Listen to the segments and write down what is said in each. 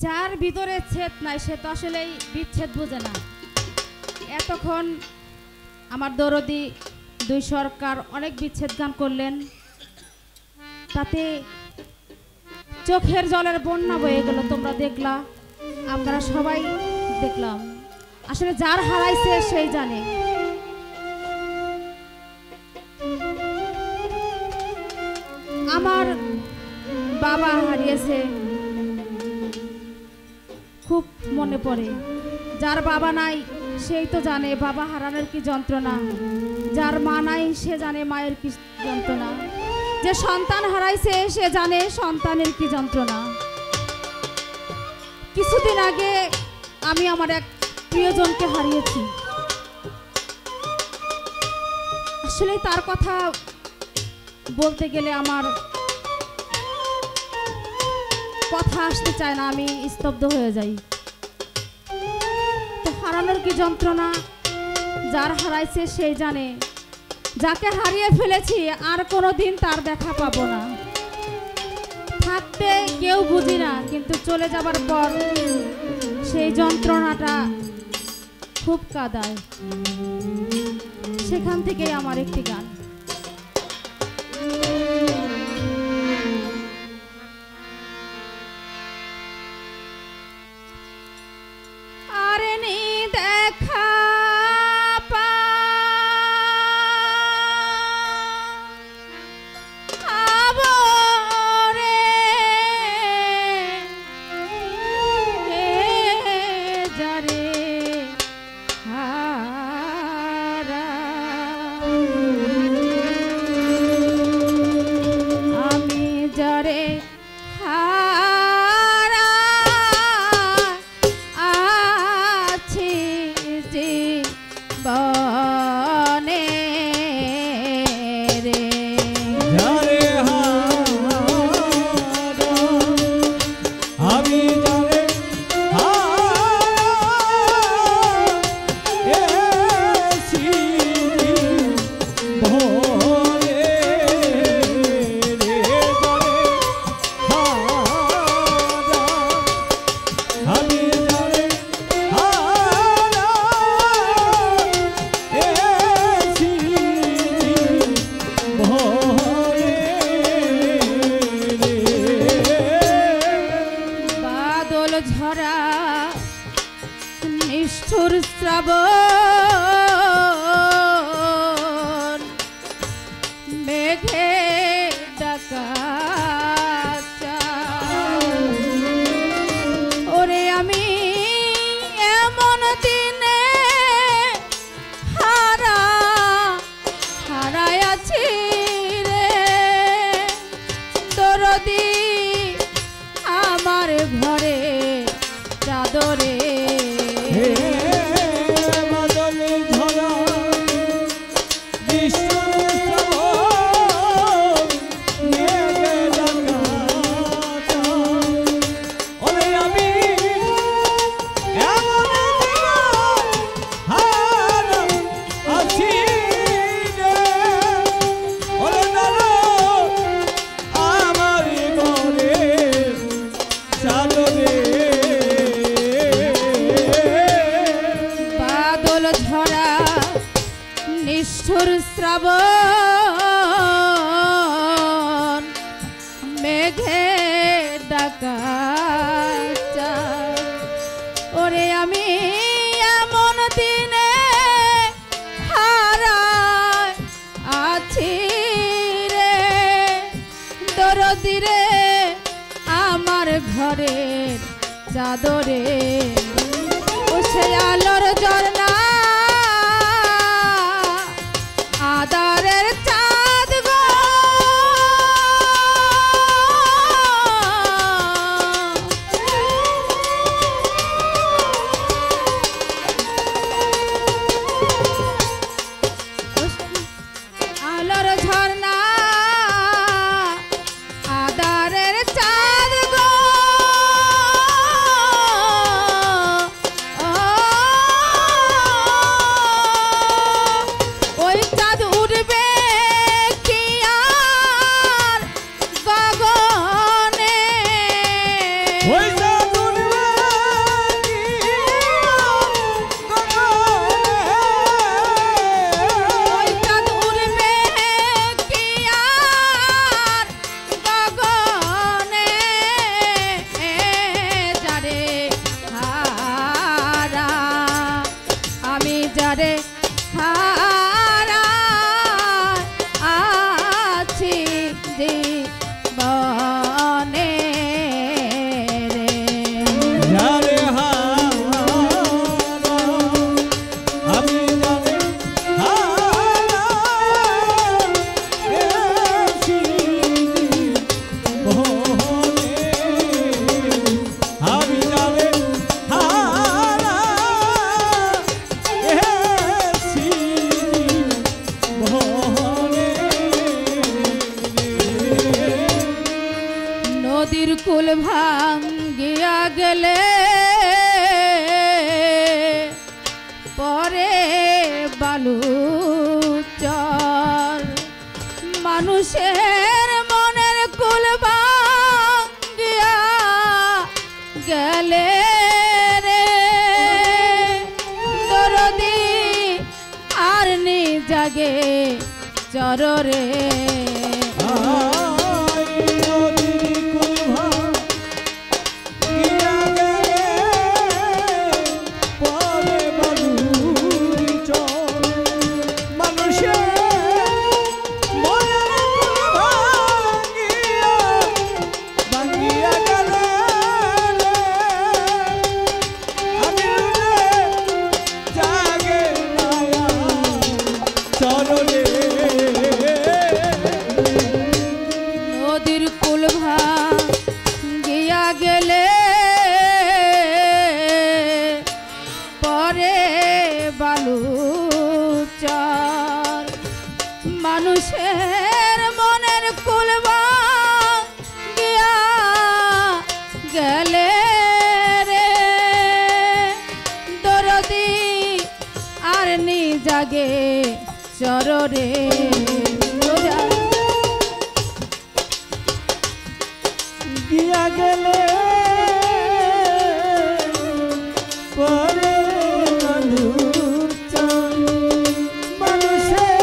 যার ভিতরে ছেদ নাই সে তো আসলে বিচ্ছেদ বোঝে না। এতক্ষণ আমার দরদি দুই সরকার অনেক বিচ্ছেদ গান করলেন, তাতে চোখের জলের বন্যা বয়ে গেল। তোমরা দেখলা, আমরা সবাই দেখলাম। আসলে যার হারাইছে সেই জানে। আমার বাবা হারিয়েছে, খুব মনে পড়ে। যার বাবা নাই সেই তো জানে বাবা হারানোর কি যন্ত্রণা, যার মা নাই সে জানে মায়ের কি যন্ত্রণা, যে সন্তান হারাইছে সে জানে সন্তানের কি যন্ত্রণা। কিছুদিন আগে আমি আমার এক প্রিয়জনকে হারিয়েছি। আসলে তার কথা বলতে গেলে আমার কথা আসতে চায় না, আমি স্তব্ধ হয়ে যাই। তো হারানোর কি যন্ত্রণা যার হারাইছে সেই জানে। যাকে হারিয়ে ফেলেছি আর কোনোদিন তার দেখা পাবো না। থাকতে কেউ বুঝি না, কিন্তু চলে যাবার পর সেই যন্ত্রণাটা খুব কাঁদায়। সেখান থেকেই আমার একটি গান। নিষ্ঠুর শ্রাবণ মেঘে ডাকা, ওরে আমি এমন দিনে হারাই আছি রে দরদি আমার ঘরে চাদরে। নিষ্ঠুর শ্রাবণ মেঘে ডাকা, ওরে আমি এমন দিনে হারাই আছি রে দরদি রে আমার ঘরের চাদরে। ও সে আলোর ঝর্ণা আদারের চাঁদ গো, আলোর ঝর্ণা আদারের চাঁদ গো, ওই চাঁদ উঠবে কুল ভাঙ্গিয়া গেলে পরে বালু চর মানুষের মনের কুল ভাঙ্গিয়া গেলে রে দরদি আর নি জাগে চররে নদীর কুল ভাঙ্গিয়া গেলে পরে বালু চর মানুষের মনের কুল ভাঙ্গিয়া গেলে রে দরদি আর নি জাগে চররে গিয়া গেলে পরে বালুর চর মানুষের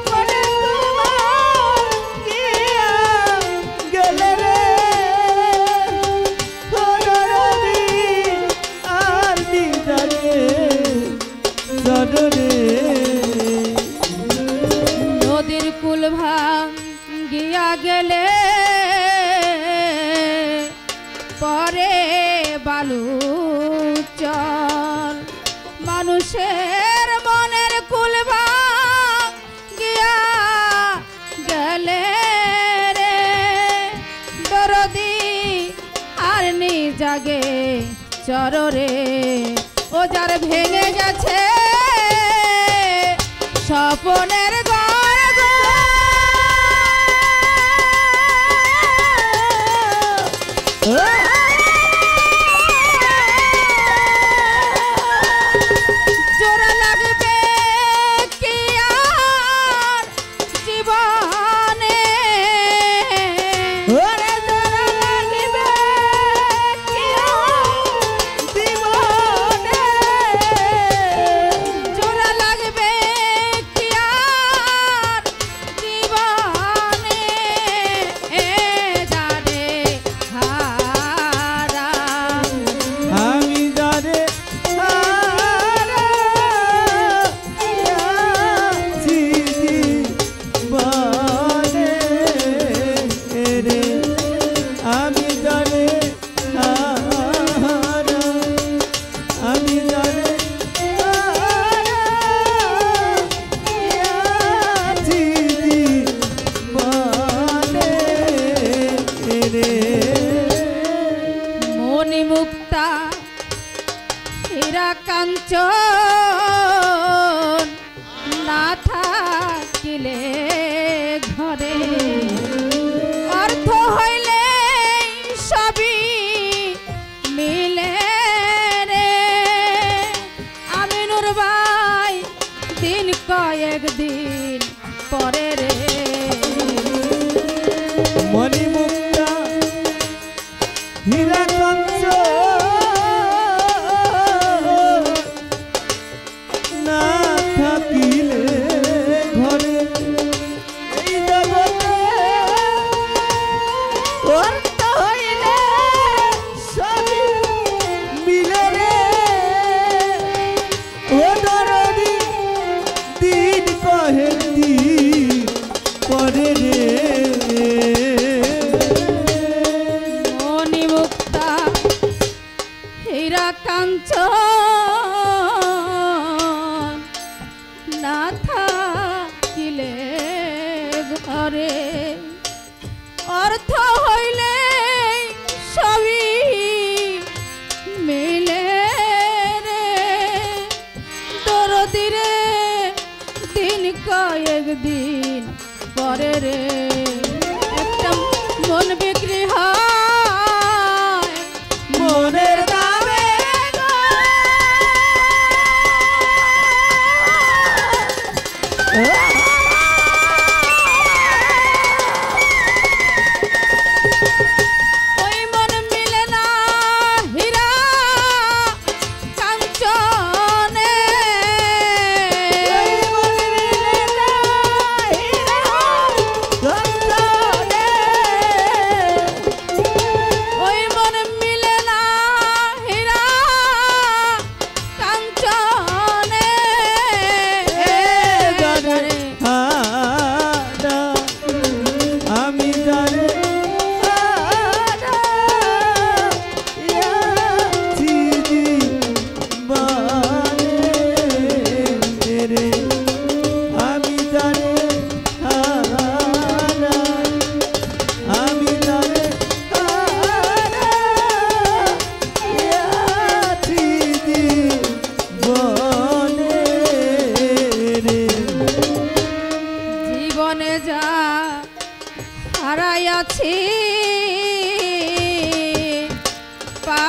মনে গিয়া গেলে রে দরদি আর নি জাগে চররে নদীর কুল ভাঙ্গিয়া গেলে পরে বালু চর মানুষের মনের কুল ভাঙ্গিয়া গেলে রে দরদি আর নি জাগে চররে ও যার ভেঙে গেছে স্বপনের ঘর গো জোড়া লাগবে কি আর জীবনে ওরে জোড়া লাগবে কি আর জীবনে জোড়া লাগবে কি আর জীবনে যারে হারা আমি যারে হারাইয়াছি জীবনে রে আমি যারে আমি যারে হারাইয়াছি জীবনে রে মনি মুক্তা হীরা কাঞ্চন না থাকিলে ঘরে অর্থ হইলে সবই মিলে রে আমিনুর ভাই দিন কয়েক দিন পরে রে মণিমুক্তা হীরা কাঞ্চন না থাকিলে ঘরে এই জগতে অর্থ হইলে সবই মিলে রে ও দরদি দিন কহে দিন পরে রে মনি মুক্তা হীরা কাঞ্চন না থাকিলে ঘরে অর্থ হইলে সবই মিলে রে দরদি রে দিন কয়েক দিন পরে রে একটা মন বিক্রি হয়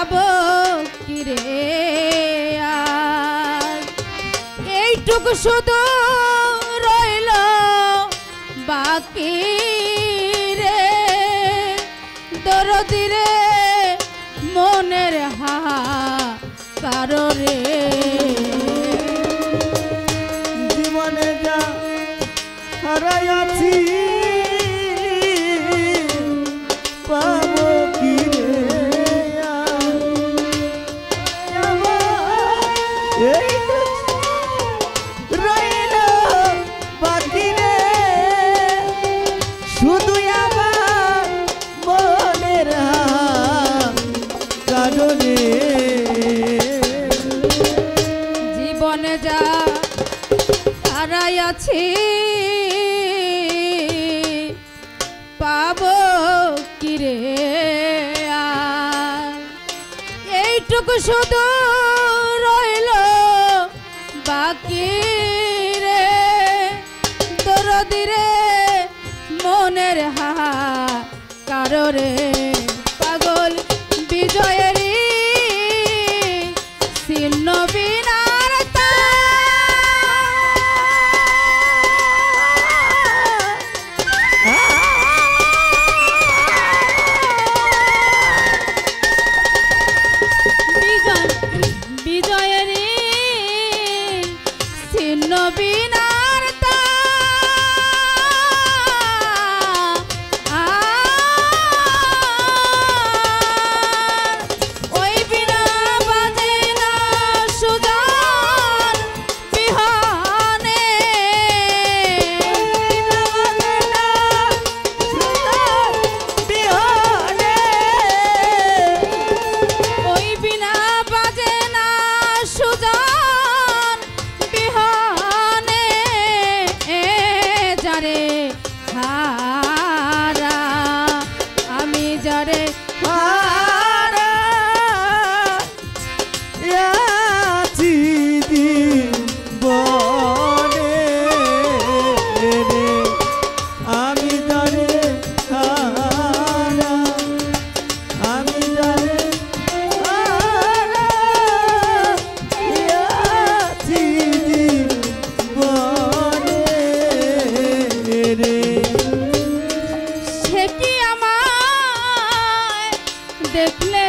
পাবো কিরে আর এইটুকু শুধু রইল বাকি রে দরদি রে মনের হাহাকার রে জীবনে যা হারাইয়াছি পাবো কি রে এই রইল বাকি রে শুধু আমার মনের কারণে জীবনে যা হারাইয়াছি পাবো কিরে আর এইটুকু শুধু রইল বাকি রে দরদি রে মনের হাহাকার রে পাগল বিজয়েরই ছিন্ন বিনার বিজয়েরই ছিন্ন বিনার ওই বিনা বাজে না সুজান বিহানে ওই বিনা বাজে না সুজান বিহানে যারে হারা আমি যারে হারা আছি জীবনে রে আমি জানে হারা আমি জানে হারা আছি জীবনে রে সে কি আমায় দেখলে